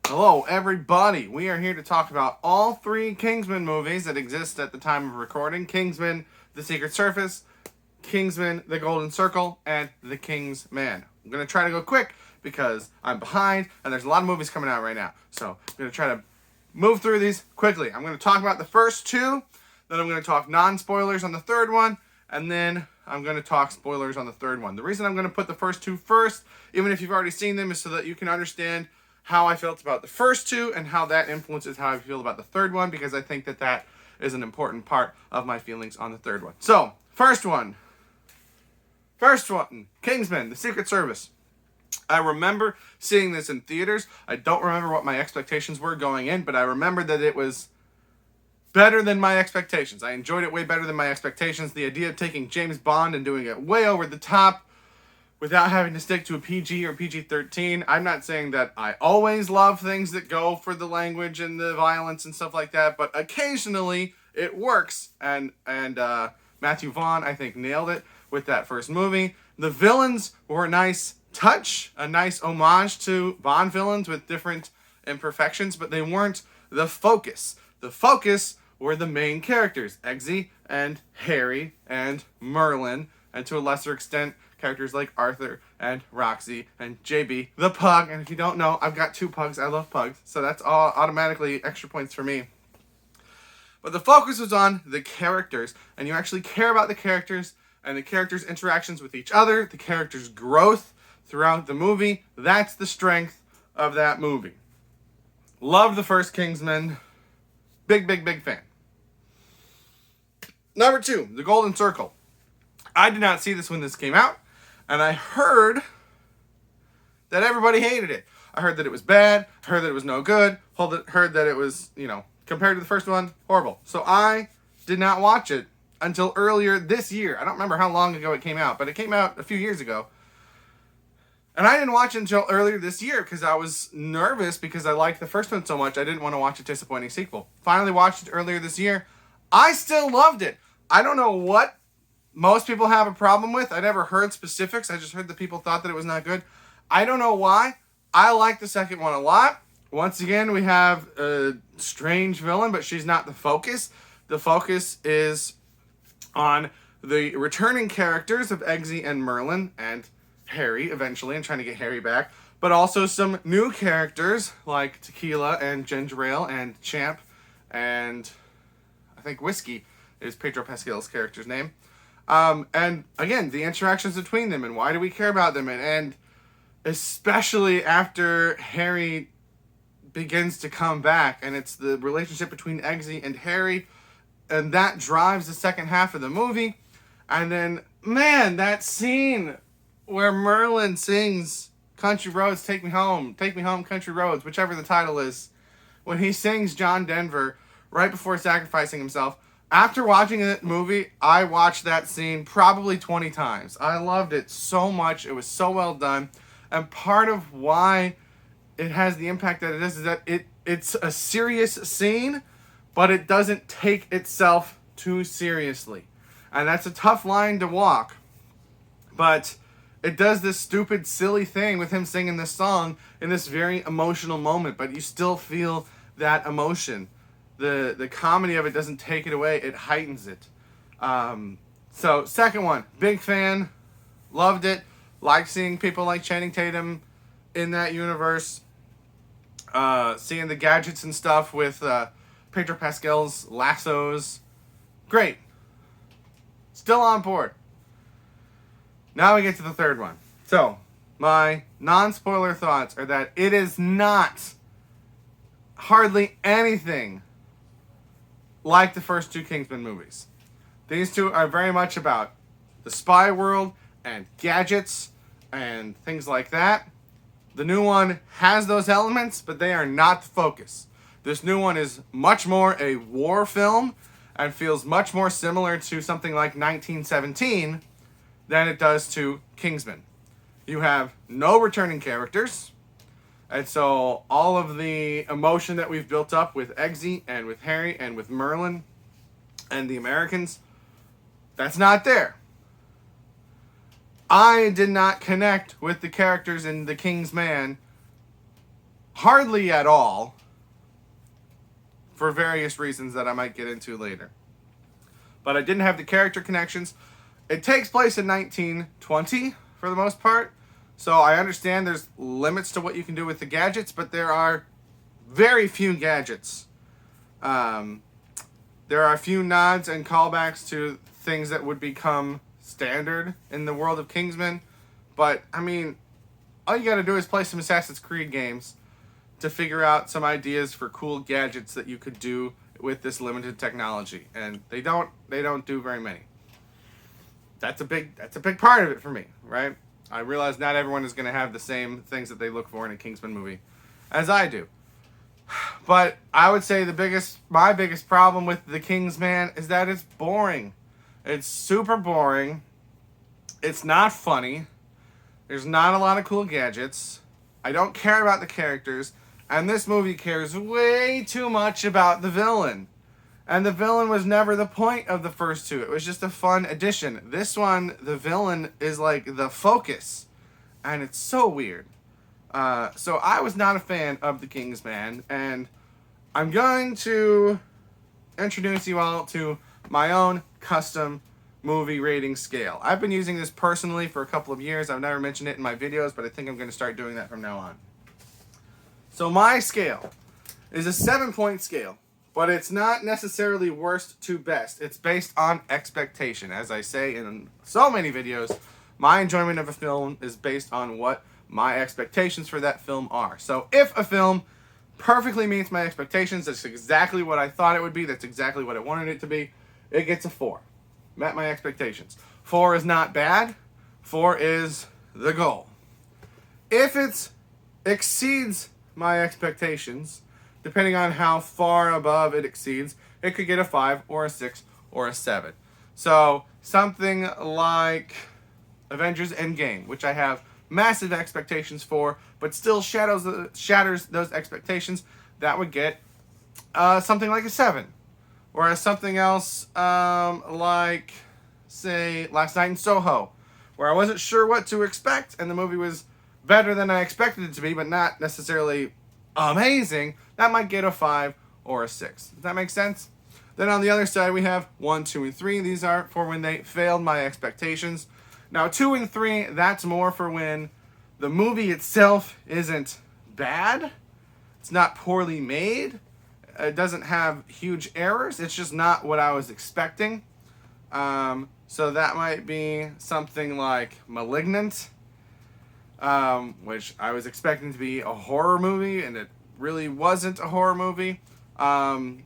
Hello, everybody. We are here to talk about all three Kingsman movies that exist at the time of recording. Kingsman, The Secret Service, Kingsman, The Golden Circle, and The King's Man. I'm going to try to go quick because I'm behind and there's a lot of movies coming out right now. So I'm going to try to move through these quickly. I'm going to talk about the first two, then I'm going to talk non-spoilers on the third one, and then I'm going to talk spoilers on the third one. The reason I'm going to put the first two first, even if you've already seen them, is so that you can understand how I felt about the first two and how that influences how I feel about the third one, because I think that that is an important part of my feelings on the third one. So, first one, Kingsman, The Secret Service. I remember seeing this in theaters. I don't remember what my expectations were going in, but I remember that it was better than my expectations. I enjoyed it way better than my expectations. The idea of taking James Bond and doing it way over the top without having to stick to a PG or PG-13. I'm not saying that I always love things that go for the language and the violence and stuff like that, but occasionally it works. And Matthew Vaughn, I think, nailed it with that first movie. The villains were a nice touch, a nice homage to Bond villains with different imperfections, but they weren't the focus. The focus were the main characters, Eggsy and Harry and Merlin, and to a lesser extent, characters like Arthur and Roxy and JB, the pug. And if you don't know, I've got two pugs. I love pugs. So that's all automatically extra points for me. But the focus was on the characters. And you actually care about the characters and the characters' interactions with each other, the characters' growth throughout the movie. That's the strength of that movie. Loved the first Kingsman. Big fan. Number two, The Golden Circle. I did not see this when this came out. And I heard that everybody hated it. I heard that it was bad. I heard that it was no good. Heard that it was, compared to the first one, horrible. So I did not watch it until earlier this year. I don't remember how long ago it came out, but it came out a few years ago. And I didn't watch it until earlier this year because I was nervous because I liked the first one so much. I didn't want to watch a disappointing sequel. Finally watched it earlier this year. I still loved it. I don't know what most people have a problem with. I never heard specifics. I just heard that people thought that it was not good. I don't know why. I like the second one a lot. Once again, we have a strange villain, but she's not the focus. The focus is on the returning characters of Eggsy and Merlin and Harry eventually, and trying to get Harry back. But also some new characters like Tequila and Ginger Ale and Champ and I think Whiskey is Pedro Pascal's character's name. And again, the interactions between them and why do we care about them, and especially after Harry begins to come back, and it's the relationship between Eggsy and Harry, and that drives the second half of the movie. And then, man, that scene where Merlin sings Country Roads, Take Me Home, Country Roads, whichever the title is, when he sings John Denver right before sacrificing himself. After watching that movie, I watched that scene probably 20 times. I loved it so much. It was so well done. And part of why it has the impact that it is that it's a serious scene, but it doesn't take itself too seriously. And that's a tough line to walk. But it does this stupid, silly thing with him singing this song in this very emotional moment, but you still feel that emotion. The comedy of it doesn't take it away, it heightens it. So, second one, big fan, loved it, liked seeing people like Channing Tatum in that universe, seeing the gadgets and stuff with Pedro Pascal's lassos, great. Still on board. Now we get to the third one. So, my non-spoiler thoughts are that it is not hardly anything like the first two Kingsman movies. These two are very much about the spy world and gadgets and things like that. The new one has those elements, but they are not the focus. This new one is much more a war film and feels much more similar to something like 1917 than it does to Kingsman. You have no returning characters. And so all of the emotion that we've built up with Eggsy and with Harry and with Merlin and the Americans, that's not there. I did not connect with the characters in The King's Man hardly at all, for various reasons that I might get into later. But I didn't have the character connections. It takes place in 1920 for the most part, so I understand there's limits to what you can do with the gadgets, but there are very few gadgets. There are a few nods and callbacks to things that would become standard in the world of Kingsman, but I mean, all you gotta do is play some Assassin's Creed games to figure out some ideas for cool gadgets that you could do with this limited technology, and they don't do very many. That's a big part of it for me, right? I realize not everyone is going to have the same things that they look for in a Kingsman movie as I do. But I would say my biggest problem with The Kingsman is that it's boring. It's super boring. It's not funny. There's not a lot of cool gadgets. I don't care about the characters. And this movie cares way too much about the villain. And the villain was never the point of the first two. It was just a fun addition. This one, the villain is like the focus. And it's so weird. So I was not a fan of The Kingsman. And I'm going to introduce you all to my own custom movie rating scale. I've been using this personally for a couple of years. I've never mentioned it in my videos, but I think I'm going to start doing that from now on. So my scale is a 7-point scale, but it's not necessarily worst to best. It's based on expectation. As I say in so many videos, my enjoyment of a film is based on what my expectations for that film are. So if a film perfectly meets my expectations, that's exactly what I thought it would be, that's exactly what I wanted it to be, it gets a 4. Met my expectations. 4 is not bad. 4 is the goal. If it exceeds my expectations, depending on how far above it exceeds, it could get a 5 or a 6 or a 7. So something like Avengers Endgame, which I have massive expectations for, but still shatters those expectations, that would get something like a 7. Whereas something else like, say, Last Night in Soho, where I wasn't sure what to expect, and the movie was better than I expected it to be, but not necessarily amazing, that might get a 5 or a 6. Does that make sense? Then on the other side, we have 1, 2, and 3. These are for when they failed my expectations. Now, 2 and 3, that's more for when the movie itself isn't bad. It's not poorly made. It doesn't have huge errors. It's just not what I was expecting. So that might be something like Malignant, which I was expecting to be a horror movie, and it really wasn't a horror movie. I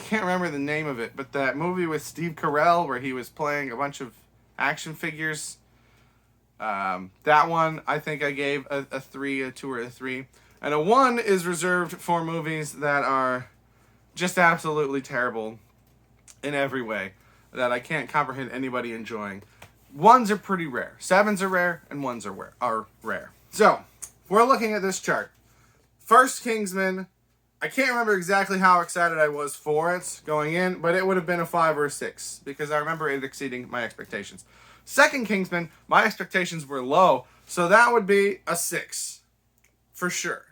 can't remember the name of it, but that movie with Steve Carell where he was playing a bunch of action figures. That one, I think I gave a 3, a 2, or a 3. And a 1 is reserved for movies that are just absolutely terrible in every way, that I can't comprehend anybody enjoying. 1s are pretty rare. 7s are rare, and 1s are rare. So, we're looking at this chart. First Kingsman, I can't remember exactly how excited I was for it going in, but it would have been a 5 or a 6, because I remember it exceeding my expectations. Second Kingsman, my expectations were low, so that would be a 6, for sure.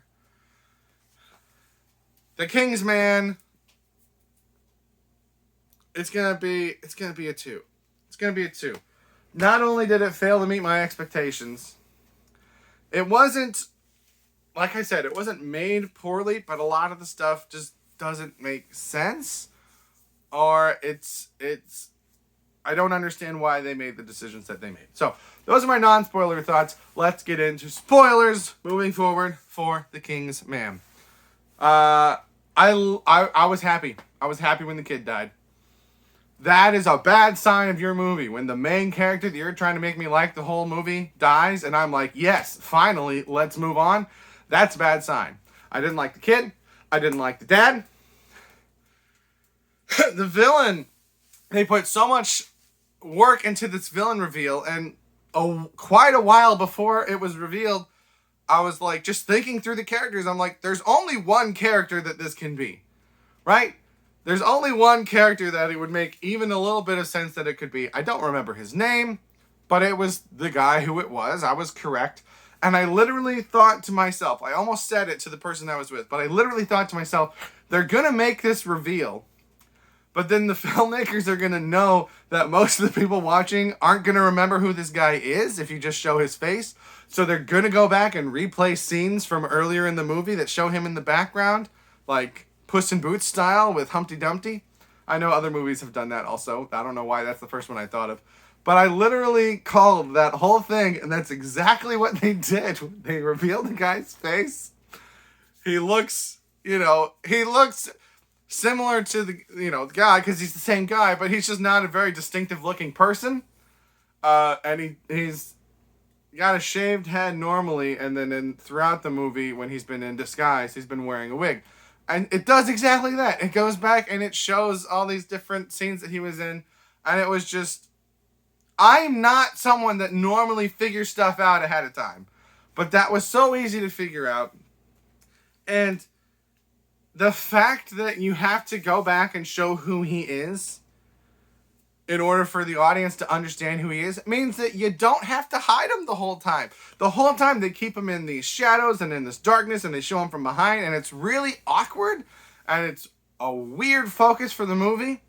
The Kingsman, it's gonna be a 2. It's gonna be a 2. Not only did it fail to meet my expectations, it wasn't, like I said, it wasn't made poorly, but a lot of the stuff just doesn't make sense, or it's I don't understand why they made the decisions that they made. So, those are my non-spoiler thoughts. Let's get into spoilers moving forward for The Kingsman. I was happy. I was happy when the kid died. That is a bad sign of your movie. When the main character that you're trying to make me like the whole movie dies, and I'm like, yes, finally, let's move on. That's a bad sign. I didn't like the kid. I didn't like the dad. The villain, they put so much work into this villain reveal, and quite a while before it was revealed, I was like, just thinking through the characters, I'm like, there's only one character that this can be, right? There's only one character that it would make even a little bit of sense that it could be. I don't remember his name, but it was the guy who it was. I was correct. And I literally thought to myself, I almost said it to the person I was with, but I literally thought to myself, they're going to make this reveal, but then the filmmakers are going to know that most of the people watching aren't going to remember who this guy is if you just show his face. So they're going to go back and replay scenes from earlier in the movie that show him in the background, like Puss in Boots style with Humpty Dumpty. I know other movies have done that also. I don't know why that's the first one I thought of. But I literally called that whole thing, and that's exactly what they did. They revealed the guy's face. He looks similar to the guy because he's the same guy, but he's just not a very distinctive looking person. And he's got a shaved head normally, and then throughout the movie when he's been in disguise, he's been wearing a wig. And it does exactly that. It goes back and it shows all these different scenes that he was in, and it was just... I'm not someone that normally figures stuff out ahead of time, but that was so easy to figure out. And the fact that you have to go back and show who he is in order for the audience to understand who he is means that you don't have to hide him the whole time. The whole time they keep him in these shadows and in this darkness, and they show him from behind, and it's really awkward, and it's a weird focus for the movie.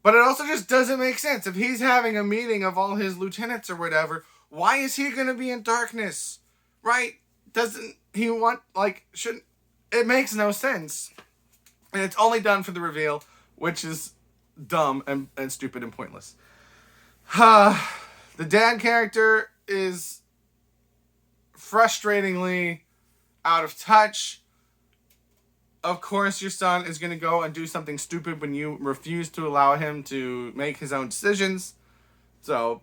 But it also just doesn't make sense. If he's having a meeting of all his lieutenants or whatever, why is he going to be in darkness? Right? Doesn't he want, shouldn't... It makes no sense. And it's only done for the reveal, which is dumb and stupid and pointless. The dad character is frustratingly out of touch. Of course, your son is going to go and do something stupid when you refuse to allow him to make his own decisions. So,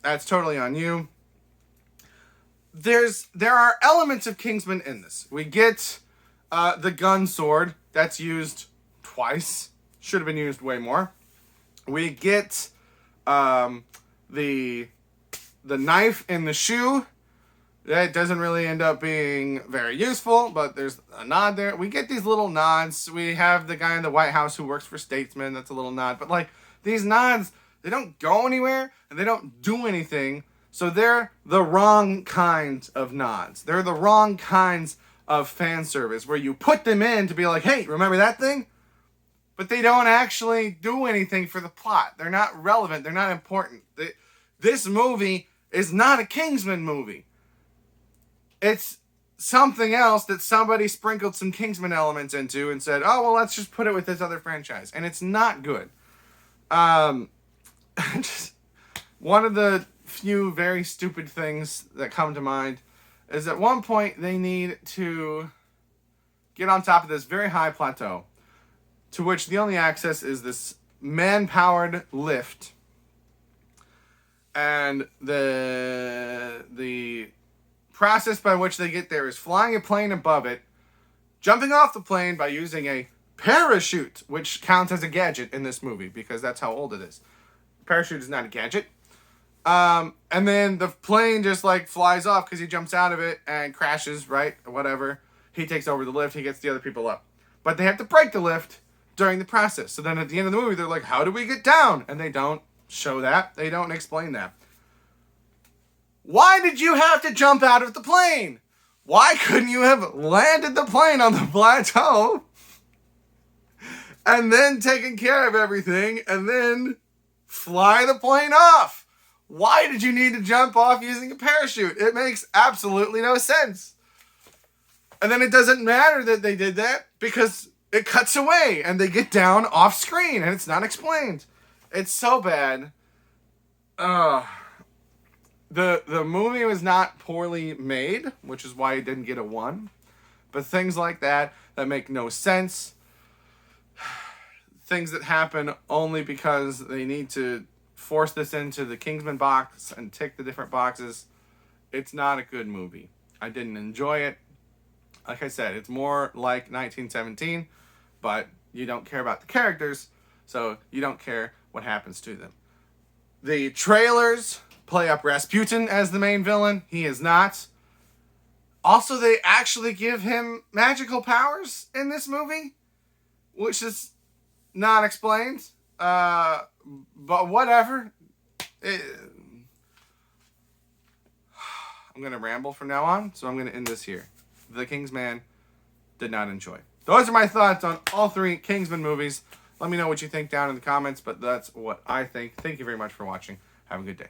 that's totally on you. There are elements of Kingsman in this. We get the gun sword. That's used twice. Should have been used way more. We get the knife in the shoe. That doesn't really end up being very useful, but there's a nod there. We get these little nods. We have the guy in the White House who works for Statesman. That's a little nod. But, these nods, they don't go anywhere, and they don't do anything. So they're the wrong kinds of nods. They're the wrong kinds of fan service, where you put them in to be like, hey, remember that thing? But they don't actually do anything for the plot. They're not relevant. They're not important. This movie is not a Kingsman movie. It's something else that somebody sprinkled some Kingsman elements into and said, oh, well, let's just put it with this other franchise. And it's not good. Just one of the few very stupid things that come to mind is at one point they need to get on top of this very high plateau, to which the only access is this man-powered lift. And the process by which they get there is flying a plane above it, jumping off the plane by using a parachute, which counts as a gadget in this movie because that's how old it is. Parachute is not a gadget. And then the plane just flies off because he jumps out of it and crashes, right? Or whatever. He takes over the lift. He gets the other people up. But they have to break the lift during the process. So then at the end of the movie, they're like, how do we get down? And they don't show that. They don't explain that. Why did you have to jump out of the plane? Why couldn't you have landed the plane on the plateau and then taken care of everything and then fly the plane off? Why did you need to jump off using a parachute? It makes absolutely no sense. And then it doesn't matter that they did that because it cuts away and they get down off screen and it's not explained. It's so bad. The movie was not poorly made, which is why it didn't get a 1. But things like that make no sense. Things that happen only because they need to force this into the Kingsman box and tick the different boxes. It's not a good movie. I didn't enjoy it. Like I said, it's more like 1917, but you don't care about the characters, so you don't care what happens to them. The trailers play up Rasputin as the main villain. He is not. Also, they actually give him magical powers in this movie, which is not explained. But whatever. I'm I'm going to ramble from now on, so I'm going to end this here. The Kingsman did not enjoy. Those are my thoughts on all 3 Kingsman movies. Let me know what you think down in the comments, but that's what I think. Thank you very much for watching. Have a good day.